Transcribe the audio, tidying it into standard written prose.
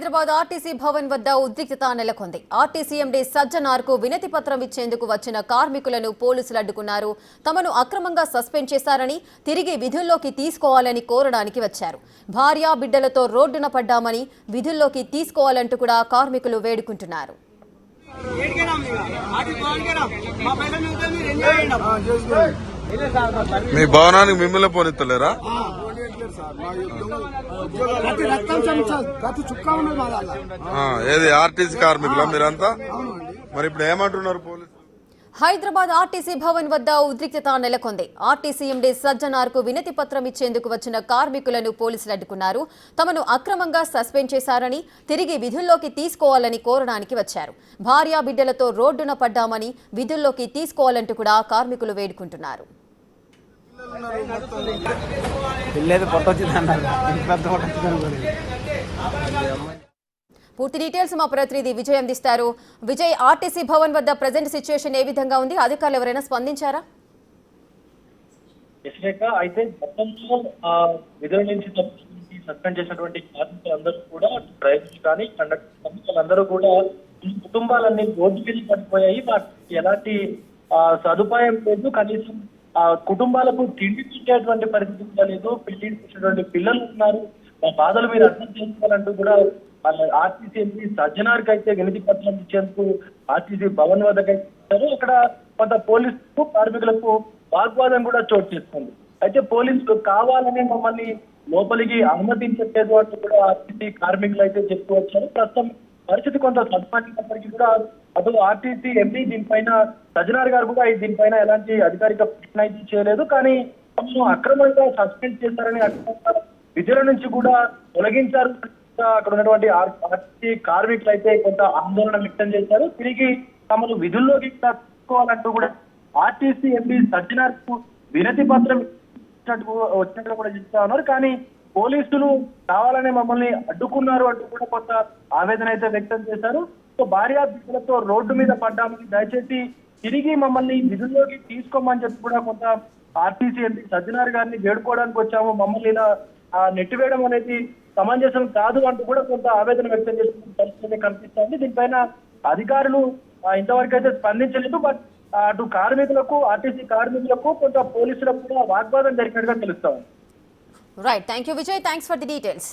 Hyderabad RTC Bhavan వద్ద ఉద్రిక్తత నెలకొంది. ఆర్టీసీ ఎండీ సజ్జనార్కు వినతి పత్రం ఇచ్చేందుకు వచ్చిన కార్మికులను పోలీసులు అడ్డుకున్నారు. తమను అక్రమంగా సస్పెండ్ చేశారని, తిరిగి విధుల్లోకి తీసుకోవాలని కోరడానికి వచ్చారు. భార్య బిడ్డలతో రోడ్డున పడ్డామని, విధుల్లోకి తీసుకోవాలంటూ కూడా కార్మికులు వేడుకుంటున్నారు. మీ భవనానికి మిమ్మల్ని పోనిస్తలేరా? ఏది ఆర్టీసీ కార్మికులా మీరంతా? మరి ఇప్పుడు ఏమంటున్నారు పోలీసు? హైదరాబాద్ ఆర్టీసీ భవన్ వద్ద ఉద్రిక్తత నెలకొంది. ఆర్టీసీ ఎండీ సజ్జనార్కు వినతి పత్రం ఇచ్చేందుకు వచ్చిన కార్మికులను పోలీసులు అడ్డుకున్నారు. తమను అక్రమంగా సస్పెండ్ చేశారని, తిరిగి విధుల్లోకి తీసుకోవాలని కోరడానికి వచ్చారు. భార్య బిడ్డలతో రోడ్డున పడ్డామని, విధుల్లోకి తీసుకోవాలంటూ కూడా కార్మికులు వేడుకుంటున్నారు. పూర్తి డీటెయిల్స్ మా ప్రతినిధి విజయ్ అందిస్తారు. విజయ్, ఆర్టీసీ భవన్ వద్ద ప్రజెంట్ సిచ్యువేషన్ ఏ విధంగా ఉంది? అధికారులు ఎవరైనా స్పందించారా? అయితే గతంలో విధుల నుంచి సస్పెండ్ చేసినటువంటి కార్మికులందరూ కూడా డ్రైవర్స్ కానీ కండక్టర్లందరూ కూడా కుటుంబాలన్నీ రోడ్డు మీద పడిపోయాయి. వాటికి ఎలాంటి సదుపాయం లేదు. కనీసం కుటుంబాలకు తిండి పెట్టేటువంటి పరిస్థితి కూడా లేదు. పెళ్లి చేసినటువంటి పిల్లలు ఉన్నారు. ఆ బాధలు మీరు అర్థం చేసుకోవాలంటూ కూడా ఆర్టీసీ ఎంపీ సజ్జనార్కి అయితే వినతి పత్రం ఇచ్చేందుకు ఆర్టీసీ భవన్ వద్దకు ఇచ్చారు. అక్కడ కొంత పోలీసులకు కార్మికులకు వాగ్వాదం కూడా చోటు చేసుకుంది. అయితే పోలీసులు కావాలని మమ్మల్ని లోపలికి అనుమతించట్లేదు అంటూ కూడా ఆర్టీసీ కార్మికులు అయితే చెప్తూ వచ్చారు. ప్రస్తుతం పరిస్థితి కొంత సద్మానినప్పటికీ కూడా అటు ఆర్టీసీ ఎంపీ దీనిపైన సజ్జనార్ గారు కూడా దీనిపైన ఎలాంటి అధికారిక ప్రకటన అయితే చేయలేదు. కానీ తమను అక్రమంగా సస్పెండ్ చేశారని, అక్రమంగా విధుల నుంచి కూడా తొలగించారు. అక్కడ ఉన్నటువంటి ఆర్టీసీ కార్మికులు అయితే కొంత ఆందోళన వ్యక్తం చేశారు. తిరిగి తమను విధుల్లోకి తీసుకోవాలంటూ కూడా ఆర్టీసీ ఎంపీ సజ్జనార్ కు వినతి పత్రం వచ్చినట్లు కూడా చెప్తా ఉన్నారు. కానీ పోలీసులు కావాలని మమ్మల్ని అడ్డుకున్నారు అంటూ కూడా కొంత ఆవేదన అయితే వ్యక్తం చేశారు. సో భార్య బిడ్డలతో రోడ్డు మీద పడ్డామని, దయచేసి తిరిగి మమ్మల్ని విధుల్లోకి తీసుకోమని చెప్పి కూడా కొంత ఆర్టీసీ ఎంపీ సజ్జనార్ గారిని వేడుకోవడానికి వచ్చాము. మమ్మల్ని ఇలా నెట్టివేయడం అనేది సమంజసం కాదు అంటూ కూడా కొంత ఆవేదన వ్యక్తం చేస్తున్న పరిస్థితి కనిపిస్తోంది. దీనిపైన అధికారులు ఇంతవరకు అయితే స్పందించలేదు. బట్ అటు కార్మికులకు, ఆర్టీసీ కార్మికులకు, కొంత పోలీసులకు కూడా వాగ్వాదం జరిగినట్టుగా తెలుస్తా ఉంది. Right, thank you Vijay, thanks for the details.